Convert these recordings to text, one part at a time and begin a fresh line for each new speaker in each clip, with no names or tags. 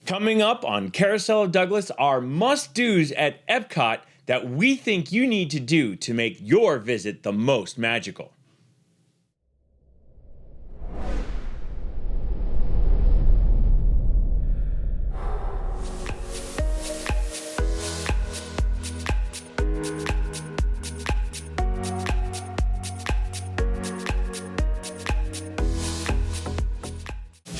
Coming up on Carousel of Douglas are must-dos at Epcot that we think you need to do to make your visit the most magical.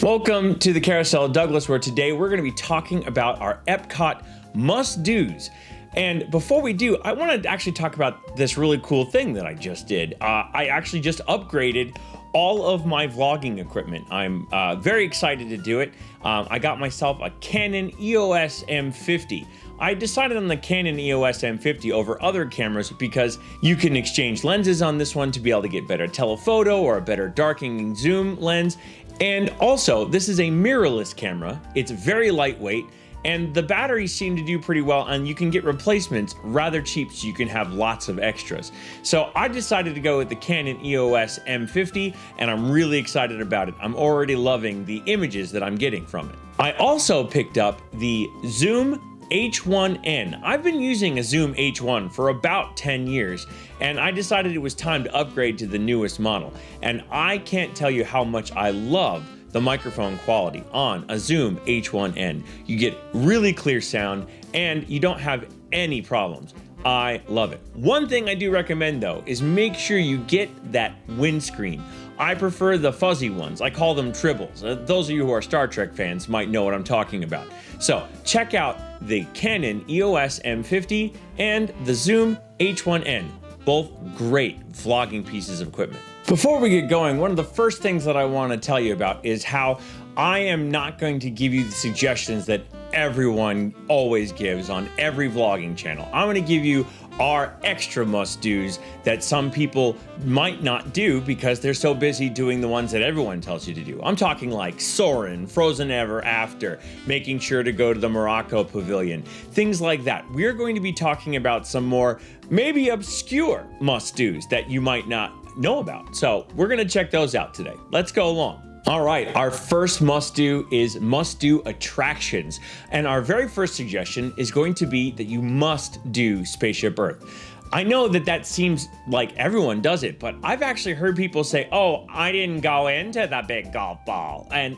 Welcome to the Carousel of Douglas, where today we're going to be talking about our Epcot must-dos. And before we do, I want to actually talk about this really cool thing that I just did. I actually just upgraded all of my vlogging equipment. I'm very excited to do it. I got myself a Canon EOS M50. I decided on the Canon EOS M50 over other cameras because you can exchange lenses on this one to be able to get better telephoto or a better darkening zoom lens. And also, this is a mirrorless camera. It's very lightweight, and the batteries seem to do pretty well, and you can get replacements rather cheap, so you can have lots of extras. So I decided to go with the Canon EOS M50, and I'm really excited about it. I'm already loving the images that I'm getting from it. I also picked up the Zoom H1N. I've been using a Zoom H1 for about 10 years, and I decided it was time to upgrade to the newest model. And I can't tell you how much I love the microphone quality on a Zoom H1N. You get really clear sound, and you don't have any problems. I love it. One thing I do recommend though is make sure you get that windscreen. I prefer the fuzzy ones. I call them tribbles. Those of you who are Star Trek fans might know what I'm talking about. So check out the Canon EOS M50 and the Zoom H1N. Both great vlogging pieces of equipment. Before we get going, one of the first things that I want to tell you about is how I am not going to give you the suggestions that everyone always gives on every vlogging channel. I'm going to give you our extra must-dos that some people might not do because they're so busy doing the ones that everyone tells you to do. I'm talking like Soarin', Frozen Ever After, making sure to go to the Morocco Pavilion, things like that. We're going to be talking about some more maybe obscure must-dos that you might not know about. So we're going to check those out today. Let's go along. All right, our first must-do is must-do attractions. And our very first suggestion is going to be that you must do Spaceship Earth. I know that that seems like everyone does it, but I've actually heard people say, oh, I didn't go into the big golf ball. And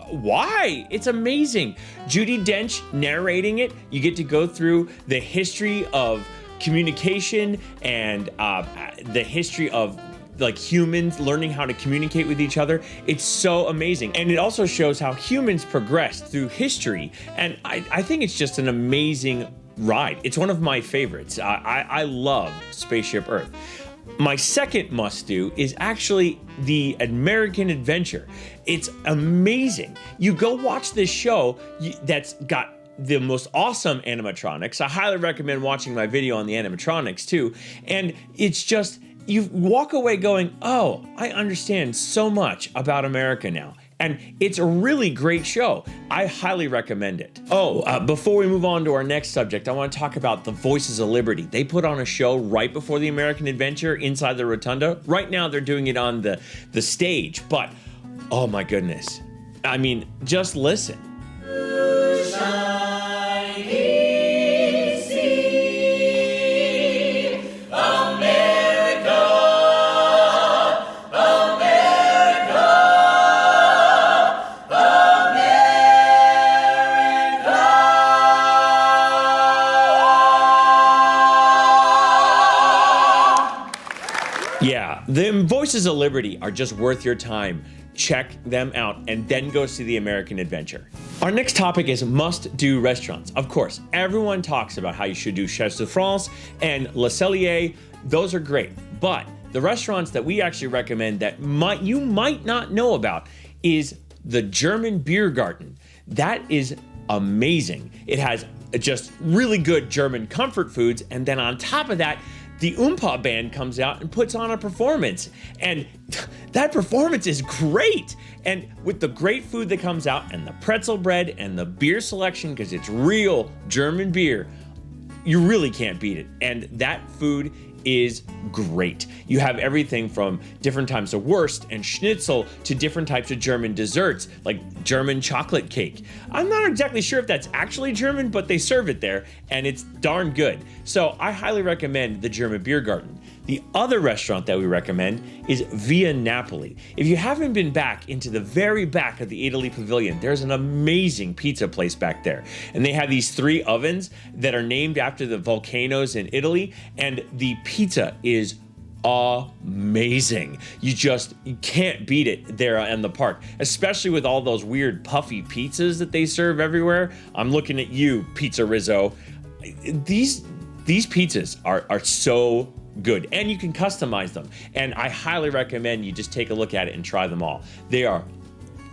why? It's amazing. Judi Dench narrating it. You get to go through the history of communication and the history of like humans learning how to communicate with each other. It's so amazing. And it also shows how humans progressed through history. And I think it's just an amazing ride. It's one of my favorites. I love Spaceship Earth. My second must-do is actually the American Adventure. It's amazing. You go watch this show that's got the most awesome animatronics. I highly recommend watching my video on the animatronics too. And it's just, you walk away going, oh, I understand so much about America now. And it's a really great show. I highly recommend it. Before we move on to our next subject, I want to talk about the Voices of Liberty. They put on a show right before the American Adventure inside the Rotunda. Right now they're doing it on the stage, but oh my goodness. I mean, just listen. Yeah, the Voices of Liberty are just worth your time. Check them out and then go see the American Adventure. Our next topic is must-do restaurants. Of course, everyone talks about how you should do Chefs de France and Le Cellier. Those are great, but the restaurants that we actually recommend that you might not know about is the German Beer Garden. That is amazing. It has just really good German comfort foods, and then on top of that, the Oompa band comes out and puts on a performance, and that performance is great. And with the great food that comes out and the pretzel bread and the beer selection, because it's real German beer, you really can't beat it. And that food is great. You have everything from different types of wurst and schnitzel to different types of German desserts, like German chocolate cake. I'm not exactly sure if that's actually German, but they serve it there, and it's darn good. So I highly recommend the German Beer Garden. The other restaurant that we recommend is Via Napoli. If you haven't been back into the very back of the Italy Pavilion, there's an amazing pizza place back there. And they have these 3 ovens that are named after the volcanoes in Italy, and the pizza is amazing. You can't beat it there in the park, especially with all those weird puffy pizzas that they serve everywhere. I'm looking at you, Pizza Rizzo. These pizzas are so good, and you can customize them, and I highly recommend you just take a look at it and try them all. They are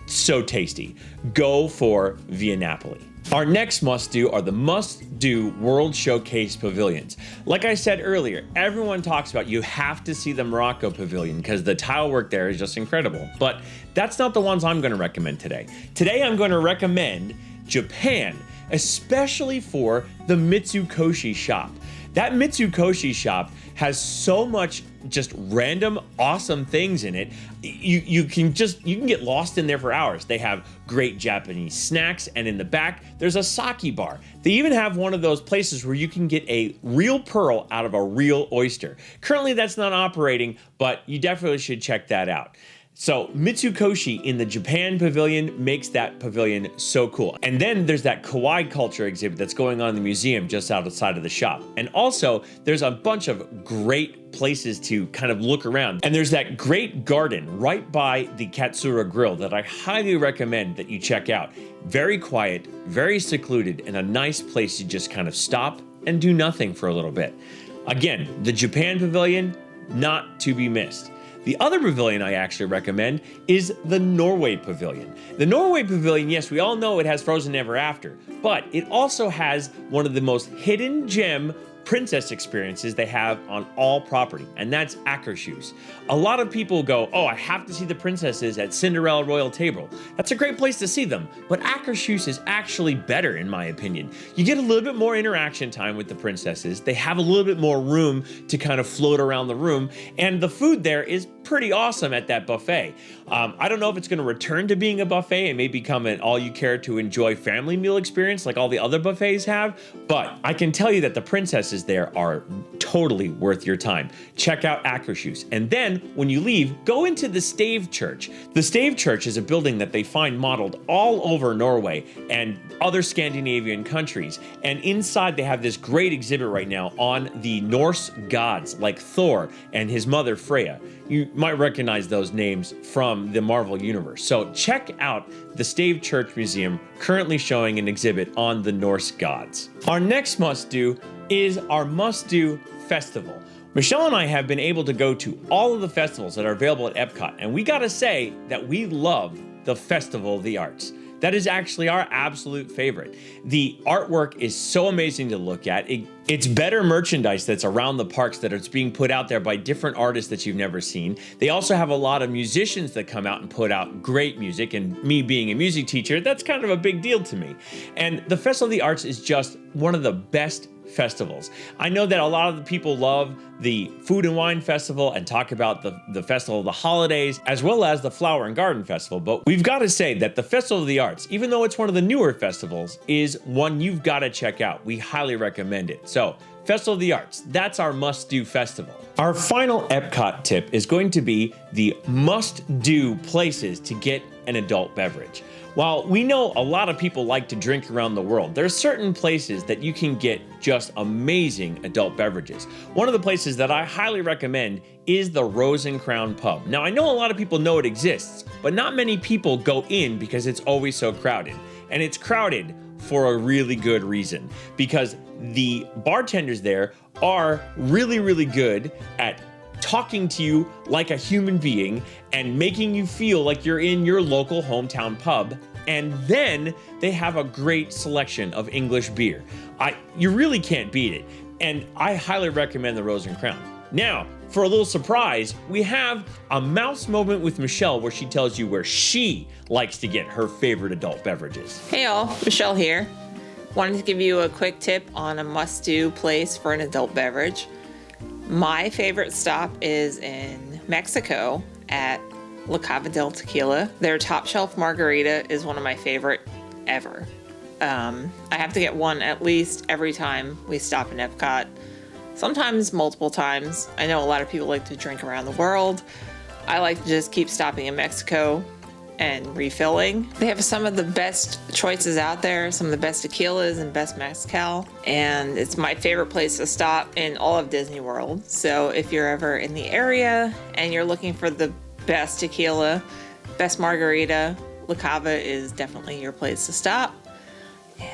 so tasty. Go for Via Napoli. Our next must-do are the must-do World Showcase pavilions. Like I said earlier, everyone talks about you have to see the Morocco pavilion because the tile work there is just incredible, but that's not the ones I'm going to recommend today. Today I'm going to recommend Japan, especially for the Mitsukoshi shop. That Mitsukoshi shop has so much just random awesome things in it. You can get lost in there for hours. They have great Japanese snacks, and in the back there's a sake bar. They even have one of those places where you can get a real pearl out of a real oyster. Currently that's not operating, but you definitely should check that out. So Mitsukoshi in the Japan pavilion makes that pavilion so cool. And then there's that kawaii culture exhibit that's going on in the museum just outside of the shop. And also there's a bunch of great places to kind of look around. And there's that great garden right by the Katsura Grill that I highly recommend that you check out. Very quiet, very secluded, and a nice place to just kind of stop and do nothing for a little bit. Again, the Japan pavilion, not to be missed. The other pavilion I actually recommend is the Norway Pavilion. The Norway Pavilion, yes, we all know it has Frozen Ever After, but it also has one of the most hidden gem princess experiences they have on all property, and that's Akershus. A lot of people go, oh, I have to see the princesses at Cinderella Royal Table. That's a great place to see them, but Akershus is actually better in my opinion. You get a little bit more interaction time with the princesses. They have a little bit more room to kind of float around the room, and the food there is pretty awesome at that buffet. I don't know if it's going to return to being a buffet and may become an all-you-care-to-enjoy family meal experience like all the other buffets have, but I can tell you that the princesses there are totally worth your time. Check out Akershus, and then when you leave, go into the Stave Church. The Stave Church is a building that they find modeled all over Norway and other Scandinavian countries, and inside they have this great exhibit right now on the Norse gods like Thor and his mother Freya. You might recognize those names from the Marvel Universe. So check out the Stave Church Museum, currently showing an exhibit on the Norse gods. Our next must-do is our must-do festival. Michelle and I have been able to go to all of the festivals that are available at Epcot, and we gotta say that we love the Festival of the Arts. That is actually our absolute favorite. The artwork is so amazing to look at. It's better merchandise that's around the parks that is being put out there by different artists that you've never seen. They also have a lot of musicians that come out and put out great music, and me being a music teacher, that's kind of a big deal to me. And the Festival of the Arts is just one of the best festivals. I know that a lot of the people love the Food and Wine Festival and talk about the Festival of the Holidays, as well as the Flower and Garden Festival, but we've got to say that the Festival of the Arts, even though it's one of the newer festivals, is one you've got to check out. We highly recommend it. So, Festival of the Arts, that's our must-do festival. Our final Epcot tip is going to be the must-do places to get an adult beverage. While we know a lot of people like to drink around the world, there are certain places that you can get just amazing adult beverages. One of the places that I highly recommend is the Rose and Crown Pub. Now, I know a lot of people know it exists, but not many people go in because it's always so crowded. And it's crowded for a really good reason, because the bartenders there are really, really good at talking to you like a human being and making you feel like you're in your local hometown pub. And then they have a great selection of English beer. You really can't beat it. And I highly recommend the Rose and Crown. Now, for a little surprise, we have a mouse moment with Michelle where she tells you where she likes to get her favorite adult beverages.
Hey all, Michelle here. Wanted to give you a quick tip on a must-do place for an adult beverage. My favorite stop is in Mexico at La Cava del Tequila. Their top shelf margarita is one of my favorite ever. I have to get one at least every time we stop in Epcot, sometimes multiple times. I know a lot of people like to drink around the world. I like to just keep stopping in Mexico and refilling. They have some of the best choices out there, some of the best tequilas and best mezcal, and it's my favorite place to stop in all of Disney World. So if you're ever in the area and you're looking for the best tequila, best margarita, La Cava is definitely your place to stop.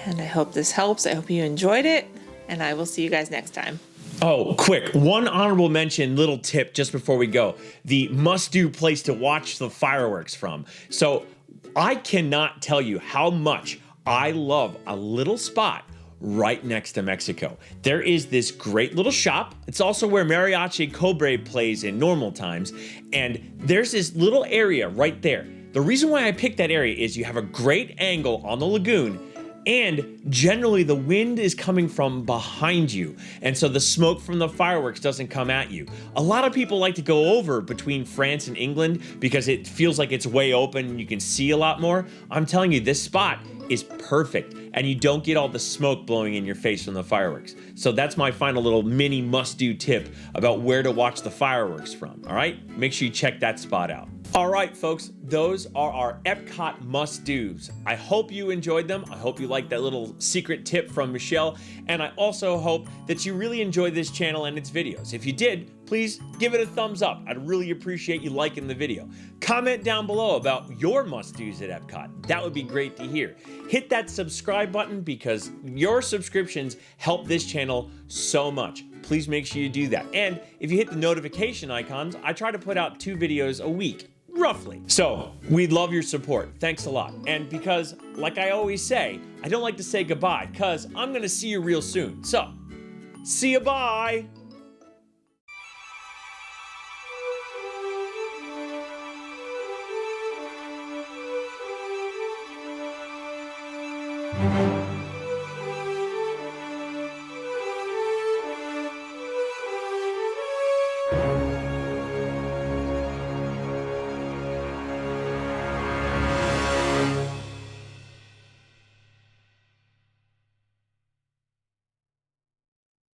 And I hope this helps. I hope you enjoyed it, and I will see you guys next time.
Oh, quick, one honorable mention, little tip just before we go. The must-do place to watch the fireworks from. So I cannot tell you how much I love a little spot right next to Mexico. There is this great little shop. It's also where Mariachi Cobre plays in normal times. And there's this little area right there. The reason why I picked that area is you have a great angle on the lagoon, and generally the wind is coming from behind you, and so the smoke from the fireworks doesn't come at you. A lot of people like to go over between France and England because it feels like it's way open and you can see a lot more. I'm telling you, this spot is perfect, and you don't get all the smoke blowing in your face from the fireworks. So that's my final little mini must-do tip about where to watch the fireworks from, all right? Make sure you check that spot out. All right, folks, those are our Epcot must-dos. I hope you enjoyed them. I hope you liked that little secret tip from Michelle, and I also hope that you really enjoyed this channel and its videos. If you did, please give it a thumbs up. I'd really appreciate you liking the video. Comment down below about your must-dos at Epcot. That would be great to hear. Hit that subscribe button because your subscriptions help this channel so much. Please make sure you do that. And if you hit the notification icons, I try to put out 2 videos a week, roughly. So we'd love your support. Thanks a lot. And because, like I always say, I don't like to say goodbye because I'm going to see you real soon. So, see you, bye.
Thank you.